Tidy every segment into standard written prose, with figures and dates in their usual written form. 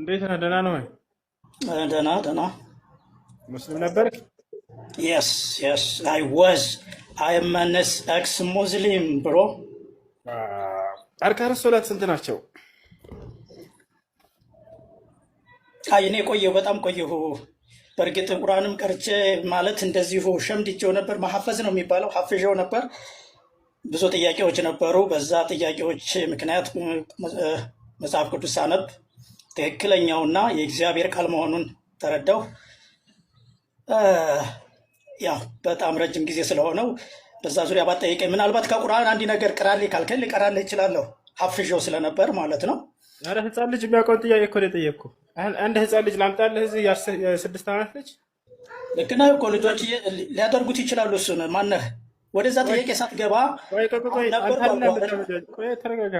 እንዴት ነህ? ደህና ነው ወይ? ደህና ሙስሊም ነበርክ? yes yes I am an ex-Muslim bro አርካን ሶላት ስንት ናቸው? እኔ ቆየሁ በጣም ቆየሁ። በእርግጥ ቁርአንም ቀርቼ ማለት እንደዚሁ ሸምድጄው ነበር። ማሐፈዝ ነው የሚባለው፣ ሐፍዤው ነበር። ብዙ ጥያቄዎች ነበሩ። በዛ ጥያቄዎች ምክንያት መጽሐፍ ቅዱስ ሳነብ ትክክለኛውና የእግዚአብሔር ቃል መሆኑን ተረዳሁ። ያው በጣም ረጅም ጊዜ ስለሆነው በዛ ዙሪያ ባጠይቀኝ ምናልባት ከቁርአን አንድ ነገር ቅራልኝ ካልከኝ ልቀራልህ እችላለሁ። ሐፍዤው ስለነበር ማለት ነው። ኧረ ህፃን ልጅ የሚያውቀውን ጥያቄ እኮ ነው የጠየቅኩህ። አንድ ህፃን ልጅ ላምጣልህ? እዚህ የ6 ዓመት ልጅ ልክ ነህ እኮ ልጆች ሊያደርጉት ይችላሉ። እሱን ማነህ ወደዛ ጥያቄ ሳትገባ ተረጋጋ።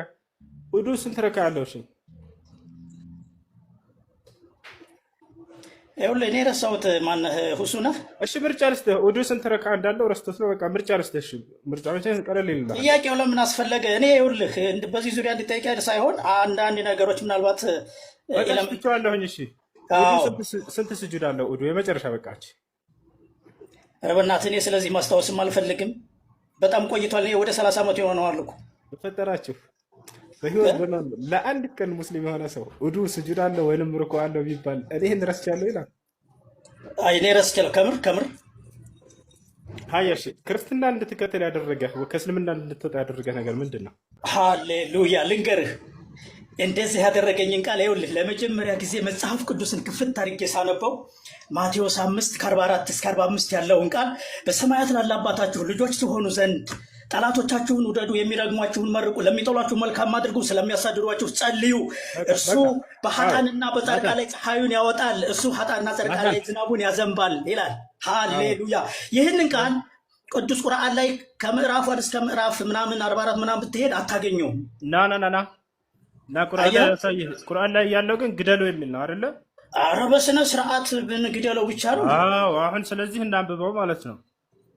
ውዱ ስንት ረካ አለው? እሺ ይኸውልህ እኔ ረሳሁት። ማነህ ሁሱ ነህ? እሺ ምርጫ ልስጥህ። ውዱ ስንት ረካ እንዳለው ረስቶት ነው። በቃ ምርጫ ልስጥህ። እሺ ምርጫ ቀለል ይልናል። ጥያቄው ለምን አስፈለገ? እኔ ይኸውልህ በዚህ ዙሪያ እንድጠይቅ ሳይሆን አንዳንድ ነገሮች ምናልባት በቃችኋለሁኝ። እሺ ስንት ስጁድ አለው ውዱ? የመጨረሻ በቃች። ኧረ በእናትህ እኔ ስለዚህ ማስታወስም አልፈልግም። በጣም ቆይቷል። እኔ ወደ 30 ዓመት ይሆነዋል እኮ በፈጠራችሁ። በህይወት ለአንድ ቀን ሙስሊም የሆነ ሰው ውዱ ስጁድ አለው ወይንም ሩኩ አለው ቢባል እኔ ይህን ረስቻለሁ ይላል። እኔ ረስቻለሁ ከምር። ሀያሽ ክርስትና እንድትከተል ያደረገ ከእስልምና እንድትወጣ ያደረገ ነገር ምንድን ነው? ሃሌሉያ ልንገርህ። እንደዚህ ያደረገኝን ቃል ይኸውልህ፣ ለመጀመሪያ ጊዜ መጽሐፍ ቅዱስን ክፍት አድርጌ ሳነበው ማቴዎስ 5:44 እስከ 45 ያለውን ቃል በሰማያት ላለ አባታችሁ ልጆች ትሆኑ ዘንድ ጠላቶቻችሁን ውደዱ፣ የሚረግሟችሁን መርቁ፣ ለሚጠሏችሁ መልካም አድርጉ፣ ስለሚያሳድዷችሁ ጸልዩ። እርሱ በኃጥአንና በጻድቃን ላይ ፀሐዩን ያወጣል፣ እርሱ ኃጥአንና ጻድቃን ላይ ዝናቡን ያዘንባል ይላል። ሃሌሉያ። ይህንን ቃል ቅዱስ ቁርአን ላይ ከምዕራፍ 1 እስከ ምዕራፍ ምናምን 44 ምናምን ብትሄድ አታገኘውም። ና ቁርአን ላይ ያለው ግን ግደሉ የሚል ነው አይደለ? ኧረ በስነ ስርዓት ግደለው ብቻ ነው። አሁን ስለዚህ እናንብበው ማለት ነው።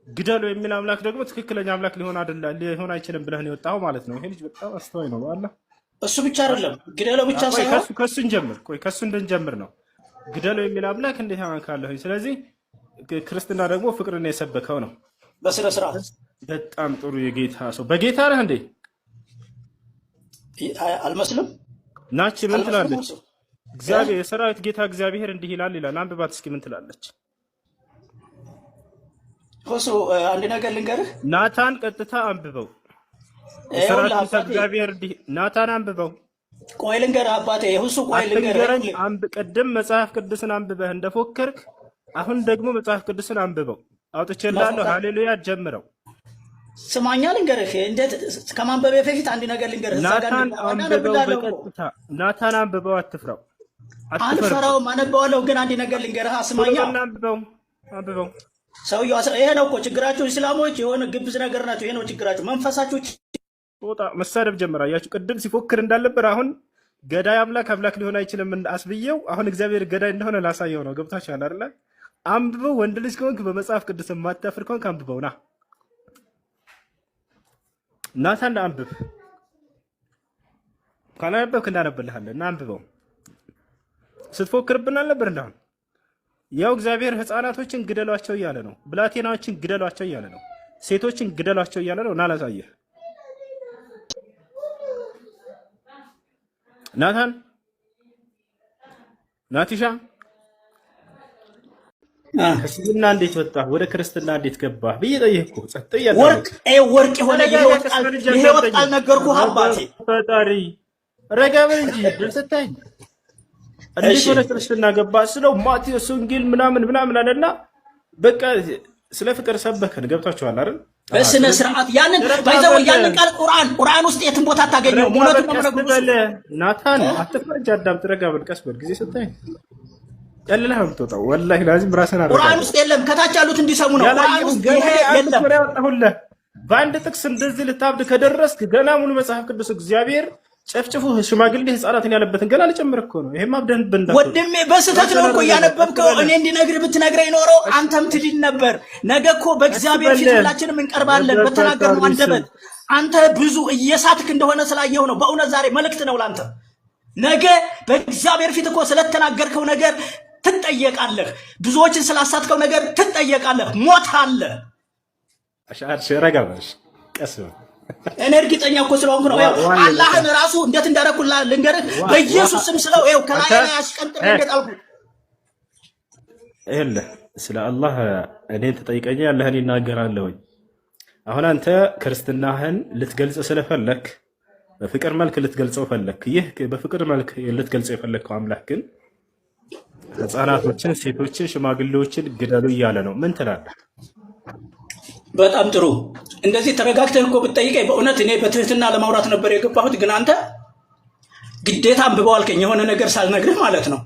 ግደሉ የሚል አምላክ ደግሞ ትክክለኛ አምላክ ሊሆን አይችልም ብለህ ነው የወጣው ማለት ነው። ይሄ ልጅ በጣም አስተዋይ ነው። በአላ እሱ ብቻ አይደለም ግደለው ብቻ ሳይሆን ከሱ እንጀምር። ከሱ እንድንጀምር ነው። ግደለው የሚል አምላክ እንዴት አመልካለሁ? ስለዚህ ክርስትና ደግሞ ፍቅርን የሰበከው ነው በስነ ስርዓት። በጣም ጥሩ የጌታ ሰው። በጌታ ነህ እንዴ? አልመስልም። ናች ምን ትላለች? እግዚአብሔር የሰራዊት ጌታ እግዚአብሔር እንዲህ ይላል። አንብባት እስኪ ምን ትላለች? ሁሱ አንድ ነገር ልንገርህ። ናታን ቀጥታ አንብበው። የሰራዊት ጌታ እግዚአብሔር እንዲህ ናታን አንብበው። ቆይ ልንገርህ አባቴ ሁሱ፣ ቆይ ልንገርህ። ቅድም መጽሐፍ ቅዱስን አንብበህ እንደፎከርክ አሁን ደግሞ መጽሐፍ ቅዱስን አንብበው። አውጥቼልሃለሁ። ሃሌሉያ ጀምረው። ስማኛ ልንገርህ። እንዴት ከማንበብ በፊት አንድ ነገር ልንገርህ። ናታን አንብበው በቀጥታ ናታን አንብበው። አትፍራው። አልፈራውም፣ አነበዋለሁ። ግን አንድ ነገር ልንገርህ። ስማኛ አንብበው። ሰውዬው ይሄ ነው እኮ ችግራችሁ። እስላሞች የሆነ ግብዝ ነገር ናቸው። ይሄ ነው ችግራችሁ። መንፈሳችሁ ጦጣ መሳደብ ጀመረ። አያችሁ ቅድም ሲፎክር እንዳልነበር አሁን ገዳይ አምላክ ሊሆን አይችልም አስብየው አሁን እግዚአብሔር ገዳይ እንደሆነ ላሳየው ነው። ገብታችኋል አይደል? አንብበው። ወንድ ልጅ ከሆንክ በመጽሐፍ ቅዱስ የማታፍር ከሆንክ አንብበው። ናታን አንብብ። ካላነበብክ እንዳነብልሃለን እና አንብበው። ስትፎክርብን አልነበር እንዳሁን? ያው እግዚአብሔር ሕፃናቶችን ግደሏቸው እያለ ነው። ብላቴናዎችን ግደሏቸው እያለ ነው። ሴቶችን ግደሏቸው እያለ ነው። እና ላሳየህ ናታን ናቲሻ ከእስልምና እንዴት ወጣ ወደ ክርስትና እንዴት ገባ ብዬ ጠየቅኩህ። ጸጥ እያለ ወርቅ የሆነ የህይወት ቃል ነገርኩህ አባቴ። ፈጣሪ ረጋ በል እንጂ ድል ስታይ እንዴት ወደ ክርስትና ገባ ስለው ማቴዎስ ወንጌል ምናምን አለና በቃ ስለ ፍቅር ሰበከን። ገብታችኋል አይደል? በስነ ስርዓት ያንን ቃል ቁርአን ውስጥ የትም ቦታ አታገኘውም። ናታን አትፍረጅ፣ አዳምጥ፣ ረጋ በል፣ ቀስ በል። ጊዜ ስታይ ቀልለህ ነው የምትወጣው። ወላሂ ላዚም ራስህን አረጋ። ቁርአን ውስጥ የለም። ከታች ያሉት እንዲሰሙ ነው። ቁርአን ውስጥ የለም። በአንድ ጥቅስ እንደዚህ ልታብድ ከደረስክ ገና ሙሉ መጽሐፍ ቅዱስ እግዚአብሔር ጨፍጭፉ ሽማግሌ ህፃናትን ያለበትን ገና ልጨምር እኮ ነው። ይሄማ አብደን በእንዳ ወንድሜ በስህተት ነው እኮ እያነበብከው። እኔ እንዲነግርህ ብትነግረኝ ኖሮ አንተም ትድን ነበር። ነገ እኮ በእግዚአብሔር ፊት ሁላችንም እንቀርባለን በተናገርነው አንደበት። አንተ ብዙ እየሳትክ እንደሆነ ስላየሁ ነው። በእውነት ዛሬ መልእክት ነው ላንተ። ነገ በእግዚአብሔር ፊት እኮ ስለተናገርከው ነገር ትጠየቃለህ። ብዙዎችን ስላሳትከው ነገር ትጠየቃለህ። ሞት አለ። ረጋባሽ ቀስ እኔ እርግጠኛ እኮ ስለሆንኩ ነው። አላህን ራሱ እንዴት እንዳደረኩላ ልንገርህ። በኢየሱስ ስም ስለው ይኸው ከላይ ላይ አስቀንጥሬ እንደጣልኩ ይኸውልህ። ስለ አላህ እኔን ትጠይቀኛለህ፣ እኔ እናገራለሁኝ። አሁን አንተ ክርስትናህን ልትገልጽ ስለፈለክ በፍቅር መልክ ልትገልጸው ፈለክ። ይህ በፍቅር መልክ ልትገልጸው የፈለግከው አምላክ ግን ህፃናቶችን፣ ሴቶችን፣ ሽማግሌዎችን ግደሉ እያለ ነው። ምን ትላለህ? በጣም ጥሩ። እንደዚህ ተረጋግተህ እኮ ብትጠይቀኝ በእውነት እኔ በትህትና ለማውራት ነበር የገባሁት። ግን አንተ ግዴታ አንብበው አልከኝ፣ የሆነ ነገር ሳልነግርህ ማለት ነው።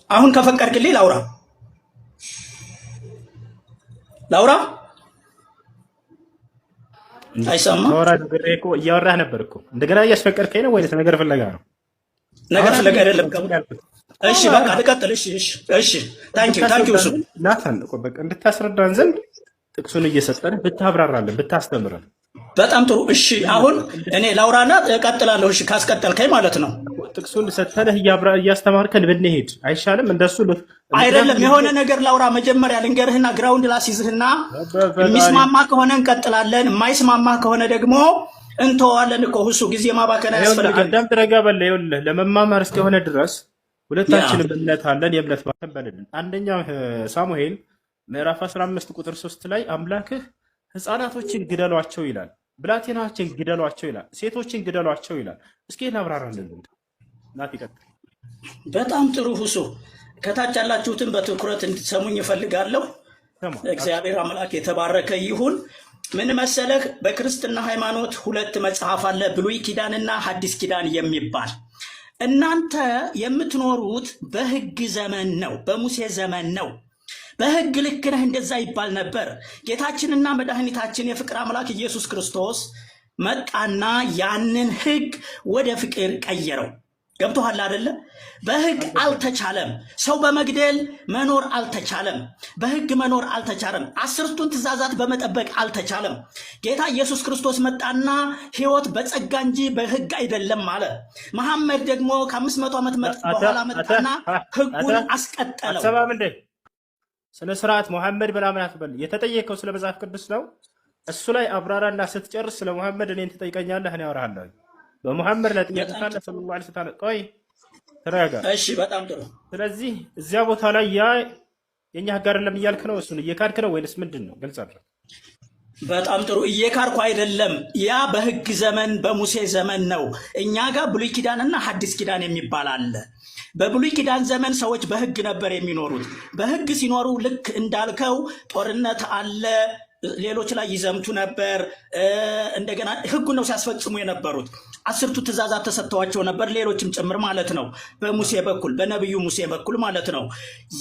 አሁን ከፈቀድክልኝ ላውራ አይሰማም? እያወራህ ነበር እኮ እንደገና እያስፈቀድከኝ ነው ወይስ ነገር ፍለጋ ነው? ነገር ፍለጋ አይደለም። እሺ በቃ ልቀጥል። እሺ ታንኪዩ እሱ ናታን በቃ እንድታስረዳን ዘንድ ጥቅሱን እየሰጠን ብታብራራለን ብታስተምረን በጣም ጥሩ። እሺ አሁን እኔ ላውራና እቀጥላለሁ። እሺ ካስቀጠልከኝ ማለት ነው። ጥቅሱን ሰተነህ እያስተማርከን ብንሄድ አይሻልም? እንደሱ አይደለም። የሆነ ነገር ላውራ መጀመሪያ ልንገርህና ግራውንድ ላስይዝህና የሚስማማ ከሆነ እንቀጥላለን፣ የማይስማማ ከሆነ ደግሞ እንተዋለን እኮ እሱ ጊዜ ማባከን አያስፈልግም። አዳም ትረጋ በለ። ይኸውልህ ለመማማር እስከሆነ ድረስ ሁለታችንም እምነት አለን። የእምነት ማተም በልልን። አንደኛ ሳሙኤል ምዕራፍ 15 ቁጥር 3 ላይ አምላክህ ህፃናቶችን ግደሏቸው ይላል፣ ብላቴናዎችን ግደሏቸው ይላል፣ ሴቶችን ግደሏቸው ይላል። እስኪ እናብራራለን። ናት ይቀጥል። በጣም ጥሩ ሁሱ። ከታች ያላችሁትን በትኩረት እንድትሰሙኝ እፈልጋለሁ። እግዚአብሔር አምላክ የተባረከ ይሁን። ምን መሰለህ፣ በክርስትና ሃይማኖት ሁለት መጽሐፍ አለ፣ ብሉይ ኪዳንና ሐዲስ ኪዳን የሚባል። እናንተ የምትኖሩት በህግ ዘመን ነው፣ በሙሴ ዘመን ነው። በህግ ልክ ነህ እንደዛ ይባል ነበር። ጌታችንና መድኃኒታችን የፍቅር አምላክ ኢየሱስ ክርስቶስ መጣና ያንን ህግ ወደ ፍቅር ቀየረው። ገብቶሃል አይደለ? በህግ አልተቻለም። ሰው በመግደል መኖር አልተቻለም። በህግ መኖር አልተቻለም። 10ቱን ትእዛዛት በመጠበቅ አልተቻለም። ጌታ ኢየሱስ ክርስቶስ መጣና ህይወት በጸጋ እንጂ በህግ አይደለም አለ። መሐመድ ደግሞ ከ500 ዓመት በኋላ መጣና ህጉን አስቀጠለው። ስነ ስርዓት መሐመድ ምናምን አትበል። የተጠየቀው ስለ መጽሐፍ ቅዱስ ነው። እሱ ላይ አብራራና ስትጨርስ ስለ መሐመድ እኔን ትጠይቀኛለህ፣ እኔ አወራሃለሁ። በመሐመድ ላይ ጥያቄ ካለ ሰለላሁ ዐለይሂ ወሰለም ቆይ ተረጋጋ። እሺ በጣም ጥሩ። ስለዚህ እዚያ ቦታ ላይ ያ የኛ ህግ አይደለም እያልክ ነው፣ እሱን እየካድክ ነው ወይስ ምንድን ነው? ግልጽ አድርግ። በጣም ጥሩ። እየካድኩ አይደለም። ያ በህግ ዘመን በሙሴ ዘመን ነው። እኛ ጋር ብሉይ ኪዳንና ሐዲስ ኪዳን የሚባል አለ። በብሉይ ኪዳን ዘመን ሰዎች በህግ ነበር የሚኖሩት። በህግ ሲኖሩ ልክ እንዳልከው ጦርነት አለ፣ ሌሎች ላይ ይዘምቱ ነበር። እንደገና ህጉን ነው ሲያስፈጽሙ የነበሩት። 10ቱ ትእዛዛት ተሰጥተዋቸው ነበር፣ ሌሎችም ጭምር ማለት ነው። በሙሴ በኩል በነቢዩ ሙሴ በኩል ማለት ነው።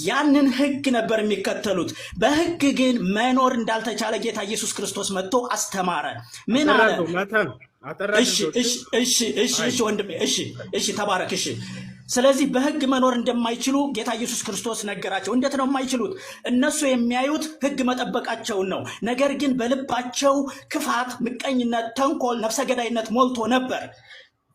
ያንን ህግ ነበር የሚከተሉት። በህግ ግን መኖር እንዳልተቻለ ጌታ ኢየሱስ ክርስቶስ መጥቶ አስተማረ። ምን አለ? እሺ ወንድሜ፣ እሺ ተባረክ። እሺ ስለዚህ በህግ መኖር እንደማይችሉ ጌታ ኢየሱስ ክርስቶስ ነገራቸው። እንዴት ነው የማይችሉት? እነሱ የሚያዩት ህግ መጠበቃቸውን ነው። ነገር ግን በልባቸው ክፋት፣ ምቀኝነት፣ ተንኮል፣ ነፍሰ ገዳይነት ሞልቶ ነበር።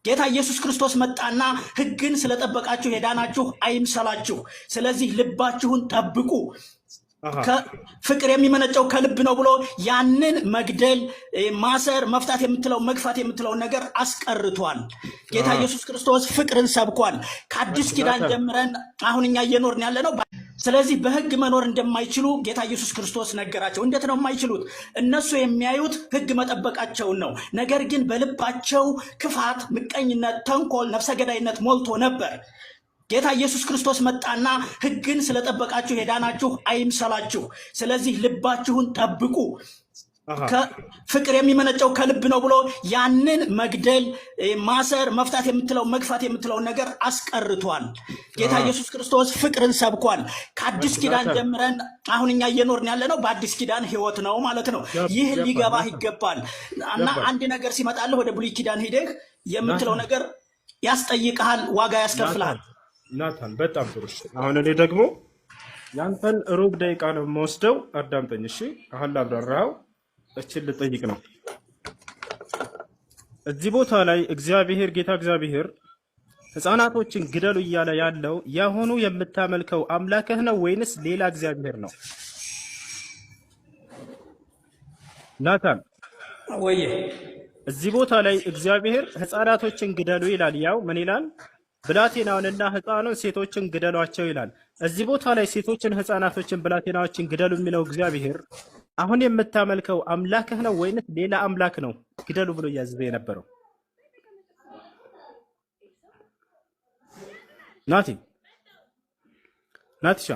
ጌታ ኢየሱስ ክርስቶስ መጣና ህግን ስለጠበቃችሁ የዳናችሁ አይምሰላችሁ፣ ስለዚህ ልባችሁን ጠብቁ፣ ፍቅር የሚመነጨው ከልብ ነው ብሎ ያንን መግደል፣ ማሰር፣ መፍታት የምትለው መግፋት የምትለውን ነገር አስቀርቷል። ጌታ ኢየሱስ ክርስቶስ ፍቅርን ሰብኳል። ከአዲስ ኪዳን ጀምረን አሁን እኛ እየኖርን ያለ ነው። ስለዚህ በህግ መኖር እንደማይችሉ ጌታ ኢየሱስ ክርስቶስ ነገራቸው። እንዴት ነው የማይችሉት? እነሱ የሚያዩት ህግ መጠበቃቸውን ነው። ነገር ግን በልባቸው ክፋት፣ ምቀኝነት፣ ተንኮል፣ ነፍሰ ገዳይነት ሞልቶ ነበር። ጌታ ኢየሱስ ክርስቶስ መጣና ህግን ስለጠበቃችሁ የዳናችሁ አይምሰላችሁ፣ ስለዚህ ልባችሁን ጠብቁ፣ ፍቅር የሚመነጨው ከልብ ነው ብሎ ያንን መግደል፣ ማሰር፣ መፍታት የምትለው መግፋት የምትለውን ነገር አስቀርቷል። ጌታ ኢየሱስ ክርስቶስ ፍቅርን ሰብኳል። ከአዲስ ኪዳን ጀምረን አሁን እኛ እየኖርን ያለ ነው በአዲስ ኪዳን ህይወት ነው ማለት ነው። ይህ ሊገባህ ይገባል። እና አንድ ነገር ሲመጣልህ ወደ ብሉይ ኪዳን ሂደህ የምትለው ነገር ያስጠይቅሃል፣ ዋጋ ያስከፍልሃል። ናታን በጣም ጥሩ። አሁን እኔ ደግሞ ያንተን ሩብ ደቂቃ ነው የምወስደው። አዳምጠኝ እሺ። አሁን ላብራራው እችን ልጠይቅ ነው። እዚህ ቦታ ላይ እግዚአብሔር ጌታ እግዚአብሔር ሕፃናቶችን ግደሉ እያለ ያለው ያሁኑ የምታመልከው አምላክህ ነው ወይንስ ሌላ እግዚአብሔር ነው? ናታን ወይ እዚህ ቦታ ላይ እግዚአብሔር ሕፃናቶችን ግደሉ ይላል። ያው ምን ይላል? ብላቴናውንና ሕፃኑን ሴቶችን ግደሏቸው ይላል። እዚህ ቦታ ላይ ሴቶችን፣ ሕፃናቶችን፣ ብላቴናዎችን ግደሉ የሚለው እግዚአብሔር አሁን የምታመልከው አምላክህ ነው ወይንስ ሌላ አምላክ ነው ግደሉ ብሎ እያዘዘ የነበረው? ናቲ ናቲሻ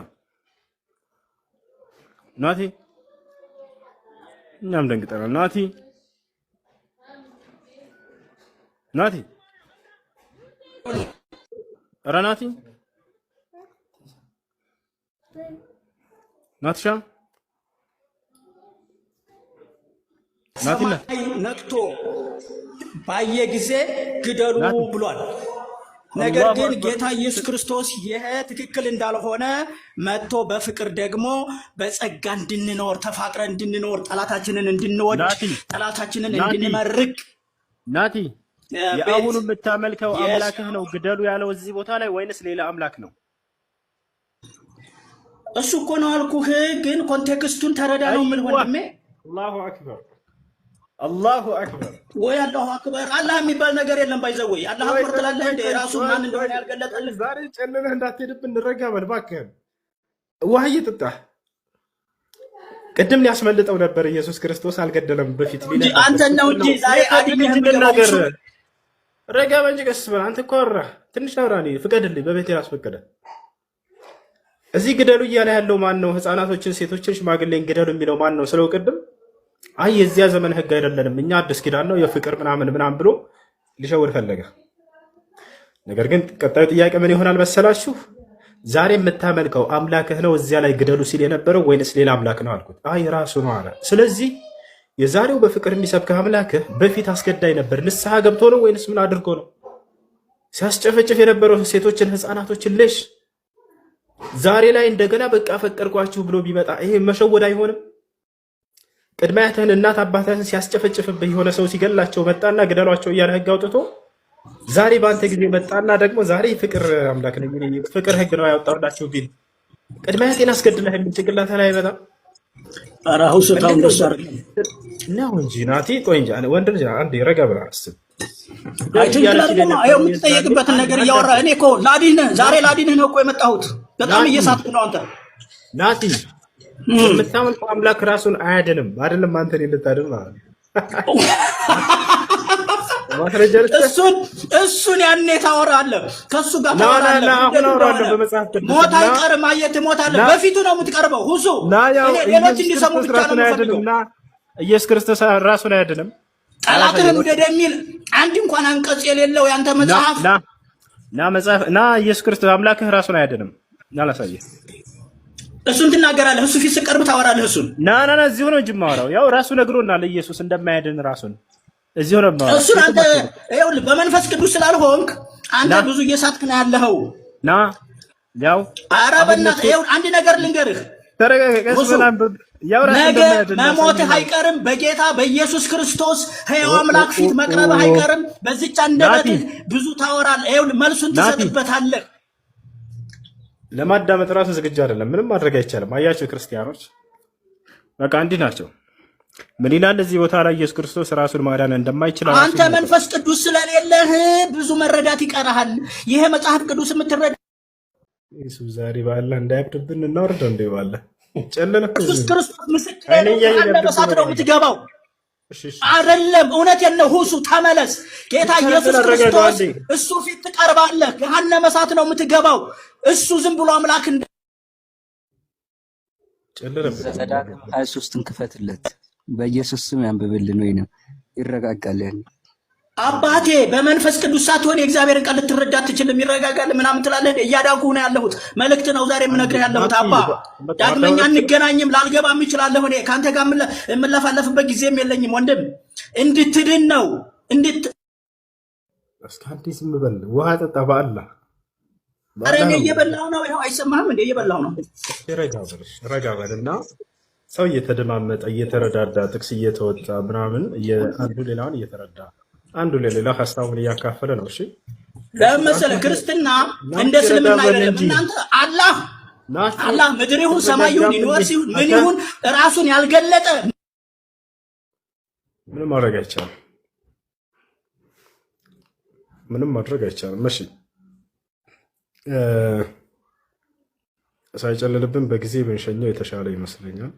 ናቲ እኛም ደንግጠናል። ናቲ ናቲ ኧረ ናቲ ናቲሻ ናቲና ነቅቶ ባየ ጊዜ ግደሉ ብሏል። ነገር ግን ጌታ ኢየሱስ ክርስቶስ ይሄ ትክክል እንዳልሆነ መጥቶ በፍቅር ደግሞ በጸጋ እንድንኖር ተፋቅረን እንድንኖር ጠላታችንን እንድንወድ ጠላታችንን እንድንመርቅ ናቲ የአሁኑ የምታመልከው አምላክህ ነው ግደሉ ያለው እዚህ ቦታ ላይ ወይንስ ሌላ አምላክ ነው? እሱ እኮ ነው አልኩህ። ግን ኮንቴክስቱን ተረዳ ነው ምን ወንድሜ። አላሁ አክበር አላሁ አክበር ወይ አላሁ አክበር። አላህ የሚባል ነገር የለም። ባይዘወይ አላህ አክበር ትላለህ እንደ ራሱ ማን እንደሆነ ያልገለጠልህ። ዛሬ ጨለለህ እንዳትሄድብን እንረጋ በል እባክህ። ውሃ እየጠጣህ ቅድም ሊያስመልጠው ነበር ኢየሱስ ክርስቶስ አልገደለም። በፊት ሊለ አንተ ነው እንጂ ዛሬ አዲስ ነገር ረጋ በል እንጂ ቀስ በል። አንተ እኮ አወራህ ትንሽ አውራኒ ፍቀድልኝ። በቤቴ አስፈቀደ። እዚህ ግደሉ እያለ ያለው ማን ነው? ህፃናቶችን፣ ሴቶችን፣ ሽማግሌን ግደሉ የሚለው ማን ነው ስለው ቅድም አይ የዚያ ዘመን ህግ አይደለንም እኛ አዲስ ኪዳን ነው የፍቅር ምናምን ብሎ ሊሸውር ፈለገ። ነገር ግን ቀጣዩ ጥያቄ ምን ይሆናል መሰላችሁ? ዛሬ የምታመልከው አምላክህ ነው እዚያ ላይ ግደሉ ሲል የነበረው ወይንስ ሌላ አምላክ ነው አልኩት። አይ ራሱ ነው አለ። ስለዚህ የዛሬው በፍቅር የሚሰብክህ አምላክህ በፊት አስገዳይ ነበር። ንስሐ ገብቶ ነው ወይንስ ምን አድርጎ ነው? ሲያስጨፈጭፍ የነበረው ሴቶችን፣ ህፃናቶችን ልሽ ዛሬ ላይ እንደገና በቃ ፈቀርኳችሁ ብሎ ቢመጣ ይሄ መሸወድ አይሆንም? ቅድመ አያትህን እናት አባትህን ሲያስጨፈጭፍብህ የሆነ ሰው ሲገላቸው መጣና ግደሏቸው እያለ ህግ አውጥቶ ዛሬ በአንተ ጊዜ መጣና ደግሞ ዛሬ ፍቅር አምላክ ነው ፍቅር ህግ ነው ያወጣላችሁ ቢል ቅድመ አያቴን አስገድለህ የሚል ጭንቅላት ላይ አይመጣም? አራሁ ሰታው ደስ አይደለም ነው እንጂ ናቲ ቆይ እንጂ ወንድ ልጅ አንዴ ረጋ ብላ አስብ። የምትጠየቅበትን ነገር እያወራ እኔ እኮ ላዲንህ ዛሬ ላዲንህ ነው እኮ የመጣሁት። በጣም እየሳትኩ ነው አንተ ናቲ። የምታመልከው አምላክ ራሱን አያድንም አይደለም አንተን ልታድን ማለት እሱን ያኔ ታወራለህ፣ ከሱ ጋር ታወራለህ። ሞት አይቀርም። አየህ ትሞታለህ። በፊቱ ነው የምትቀርበው። ሁሱ ሌሎች እንዲሰሙ ብቻ ነው የምፈልገው። ኢየሱስ ክርስቶስ ራሱን አያድንም። ጠላትህን ውደድ የሚል አንድ እንኳን አንቀጽ የሌለው ያንተ መጽሐፍ ና ኢየሱስ ክርስቶስ አምላክህ ራሱን አያድንም። ና ላሳየህ። እሱን ትናገራለህ። እሱ ፊት ስቀርብ ታወራለህ። እሱን ና እዚሁ ነው እንጂ የማወራው። ያው ራሱ ነግሮናል ኢየሱስ እንደማያድን ራሱን እዚሁ ነው የማወራው። እሱን አንተ ይኸውልህ በመንፈስ ቅዱስ ስላልሆንክ አንተ ብዙ እየሳትክ ነው ያለኸው። ና ያው ኧረ በእናትህ ይኸውልህ አንድ ነገር ልንገርህ። ነገ መሞትህ አይቀርም። በጌታ በኢየሱስ ክርስቶስ ሕያው አምላክ ፊት መቅረብህ አይቀርም። በዚች አንደበትህ ብዙ ታወራለህ። ይኸውልህ መልሱን ትሰጥበታለህ። ለማዳመጥ ራሱ ዝግጁ አይደለም። ምንም ማድረግ አይቻልም። አያቸው ክርስቲያኖች በቃ እንዲህ ናቸው። ምን ይላል እዚህ ቦታ ላይ ኢየሱስ ክርስቶስ ራሱን ማዳን እንደማይችል አንተ መንፈስ ቅዱስ ስለሌለህ ብዙ መረዳት ይቀርሃል። ይሄ መጽሐፍ ቅዱስ የምትረዳ ኢየሱስ ዛሬ ባላ እንዳያብድብን እናወርደው እንደ ባላ ጨለለ ኢየሱስ ክርስቶስ ምስክር ነው። በሳት ነው የምትገባው አይደለም። እውነቴን ነው። ሁሱ ተመለስ። ጌታ ኢየሱስ ክርስቶስ እሱ ፊት ትቀርባለህ። ገሃነመ እሳት ነው የምትገባው። እሱ ዝም ብሎ አምላክ እንደ ጨለለበት 23ን ክፈትለት በኢየሱስ ስም ያንብብልን። ወይ ነው ይረጋጋል። ያን አባቴ በመንፈስ ቅዱስ ሳትሆን የእግዚአብሔርን ቃል ልትረዳ አትችልም። ይረጋጋል ምናምን ትላለህ። እያዳንኩ ነው ያለሁት። መልእክት ነው ዛሬ የምነግርህ ያለሁት። አባ ዳግመኛ እንገናኝም ላልገባም እችላለሁ። እኔ ከአንተ ጋር የምለፋለፍበት ጊዜም የለኝም ወንድም። እንድትድን ነው እስኪ አንዴ ዝም በል። ውሃ ጠጣ በአላህ። ኧረ እኔ እየበላሁ ነው። ይኸው አይሰማህም እንደ እየበላሁ ነው። ረጋ በልና ሰው እየተደማመጠ እየተረዳዳ ጥቅስ እየተወጣ ምናምን አንዱ ሌላውን እየተረዳ አንዱ ለሌላ ሀሳቡን እያካፈለ ነው። እሺ ለምን መሰለህ ክርስትና እንደ እስልምና አይደለም። እናንተ አላህ ምድር ይሁን ሰማይ ይሁን ዩኒቨርስ ይሁን ምን ይሁን ራሱን ያልገለጠ ምንም ማድረግ አይቻልም። ምንም ማድረግ አይቻልም። እሺ ሳይጨልልብን በጊዜ ብንሸኘው የተሻለ ይመስለኛል።